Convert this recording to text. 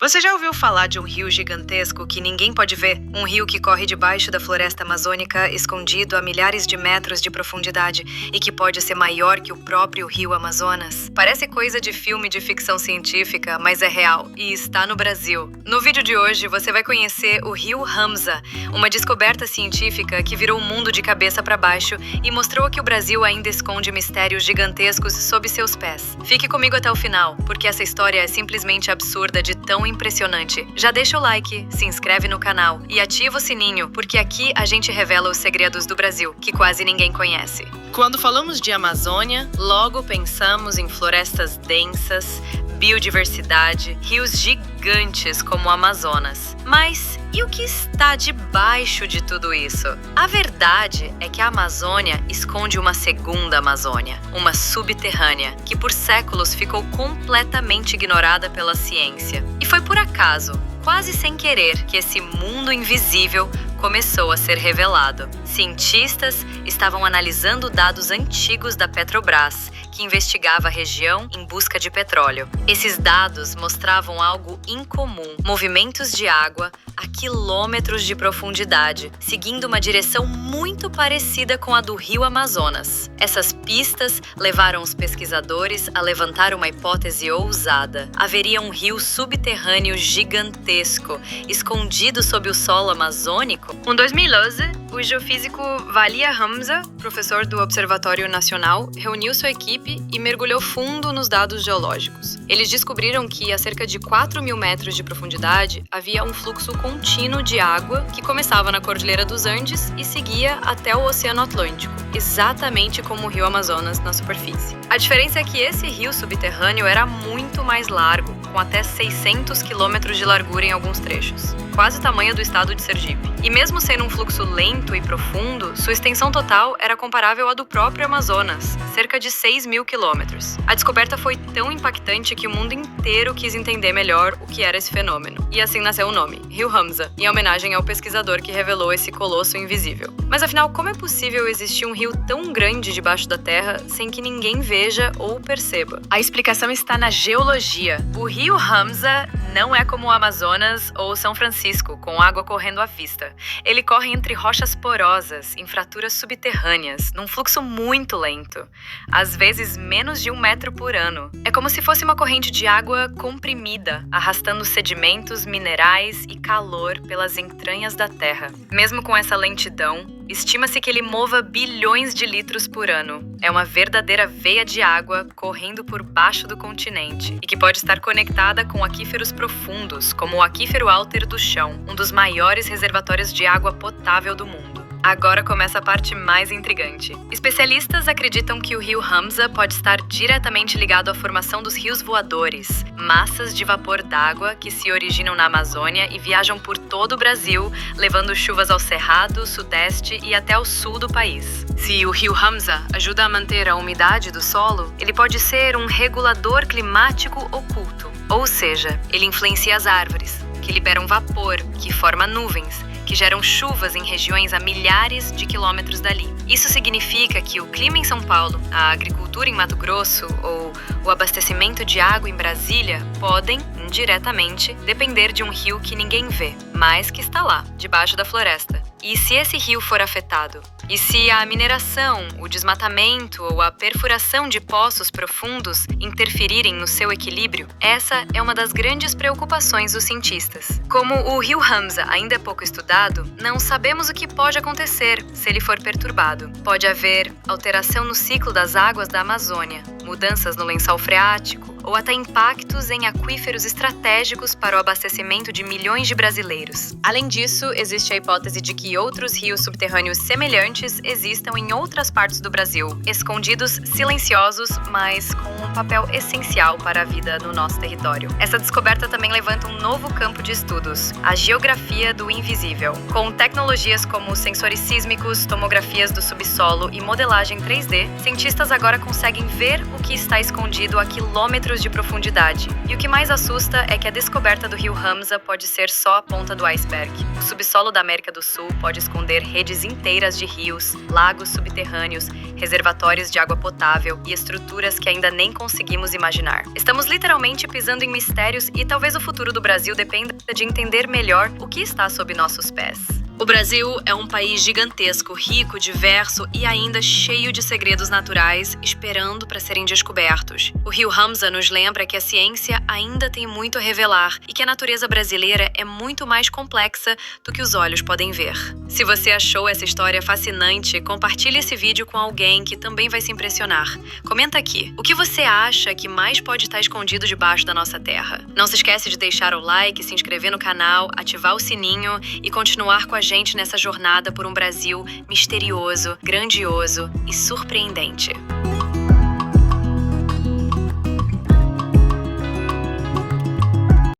Você já ouviu falar de um rio gigantesco que ninguém pode ver? Um rio que corre debaixo da floresta amazônica, escondido a milhares de metros de profundidade e que pode ser maior que o próprio rio Amazonas? Parece coisa de filme de ficção científica, mas é real e está no Brasil. No vídeo de hoje, você vai conhecer o rio Ramsar, uma descoberta científica que virou o mundo de cabeça para baixo e mostrou que o Brasil ainda esconde mistérios gigantescos sob seus pés. Fique comigo até o final, porque essa história é simplesmente absurda de tão impressionante. Já deixa o like, se inscreve no canal e ativa o sininho, porque aqui a gente revela os segredos do Brasil, que quase ninguém conhece. Quando falamos de Amazônia, logo pensamos em florestas densas, biodiversidade, rios gigantes como o Amazonas. Mas e o que está debaixo de tudo isso? A verdade é que a Amazônia esconde uma segunda Amazônia, uma subterrânea, que por séculos ficou completamente ignorada pela ciência. E foi por acaso, quase sem querer, que esse mundo invisível começou a ser revelado. Cientistas estavam analisando dados antigos da Petrobras, que investigava a região em busca de petróleo. Esses dados mostravam algo incomum: movimentos de água a quilômetros de profundidade, seguindo uma direção muito parecida com a do rio Amazonas. Essas pistas levaram os pesquisadores a levantar uma hipótese ousada. Haveria um rio subterrâneo gigantesco, escondido sob o solo amazônico? Em 2011, o geofísico Valia Ramsar, professor do Observatório Nacional, reuniu sua equipe e mergulhou fundo nos dados geológicos. Eles descobriram que a cerca de 4.000 metros de profundidade havia um fluxo contínuo de água que começava na Cordilheira dos Andes e seguia até o Oceano Atlântico, exatamente como o rio Amazonas na superfície. A diferença é que esse rio subterrâneo era muito mais largo, com até 600 quilômetros de largura em alguns trechos, quase o tamanho do estado de Sergipe. E mesmo sendo um fluxo lento e profundo, sua extensão total era comparável à do próprio Amazonas, cerca de 6.000 quilômetros. A descoberta foi tão impactante que o mundo inteiro quis entender melhor o que era esse fenômeno. E assim nasceu o nome, Rio Ramsar, em homenagem ao pesquisador que revelou esse colosso invisível. Mas afinal, como é possível existir um rio tão grande debaixo da terra sem que ninguém veja ou perceba? A explicação está na geologia. O rio Ramsar não é como o Amazonas ou São Francisco, com água correndo à vista. Ele corre entre rochas porosas, em fraturas subterrâneas, num fluxo muito lento, às vezes menos de 1 metro por ano. É como se fosse uma corrente de água comprimida, arrastando sedimentos, minerais e calor pelas entranhas da terra. Mesmo com essa lentidão, estima-se que ele mova bilhões de litros por ano. É uma verdadeira veia de água correndo por baixo do continente e que pode estar conectada com aquíferos profundos, como o Aquífero Alter do Chão, um dos maiores reservatórios de água potável do mundo. Agora começa a parte mais intrigante. Especialistas acreditam que o rio Ramsar pode estar diretamente ligado à formação dos rios voadores, massas de vapor d'água que se originam na Amazônia e viajam por todo o Brasil, levando chuvas ao Cerrado, Sudeste e até ao sul do país. Se o rio Ramsar ajuda a manter a umidade do solo, ele pode ser um regulador climático oculto, ou seja, ele influencia as árvores, que liberam vapor, que forma nuvens, que geram chuvas em regiões a milhares de quilômetros dali. Isso significa que o clima em São Paulo, a agricultura em Mato Grosso ou o abastecimento de água em Brasília podem, indiretamente, depender de um rio que ninguém vê, mas que está lá, debaixo da floresta. E se esse rio for afetado? E se a mineração, o desmatamento ou a perfuração de poços profundos interferirem no seu equilíbrio? Essa é uma das grandes preocupações dos cientistas. Como o rio Ramsar ainda é pouco estudado, não sabemos o que pode acontecer se ele for perturbado. Pode haver alteração no ciclo das águas da Amazônia, mudanças no lençol freático ou até impactos em aquíferos estratégicos para o abastecimento de milhões de brasileiros. Além disso, existe a hipótese de que outros rios subterrâneos semelhantes existam em outras partes do Brasil, escondidos, silenciosos, mas com um papel essencial para a vida no nosso território. Essa descoberta também levanta um novo campo de estudos, a geografia do invisível. Com tecnologias como sensores sísmicos, tomografias do subsolo e modelagem 3D, cientistas agora conseguem ver o que está escondido a quilômetros metros de profundidade. E o que mais assusta é que a descoberta do rio Hamza pode ser só a ponta do iceberg. O subsolo da América do Sul pode esconder redes inteiras de rios, lagos subterrâneos, reservatórios de água potável e estruturas que ainda nem conseguimos imaginar. Estamos literalmente pisando em mistérios e talvez o futuro do Brasil dependa de entender melhor o que está sob nossos pés. O Brasil é um país gigantesco, rico, diverso e ainda cheio de segredos naturais esperando para serem descobertos. O rio Hamza nos lembra que a ciência ainda tem muito a revelar e que a natureza brasileira é muito mais complexa do que os olhos podem ver. Se você achou essa história fascinante, compartilhe esse vídeo com alguém que também vai se impressionar. Comenta aqui, o que você acha que mais pode estar escondido debaixo da nossa terra? Não se esquece de deixar o like, se inscrever no canal, ativar o sininho e continuar com a gente nessa jornada por um Brasil misterioso, grandioso e surpreendente.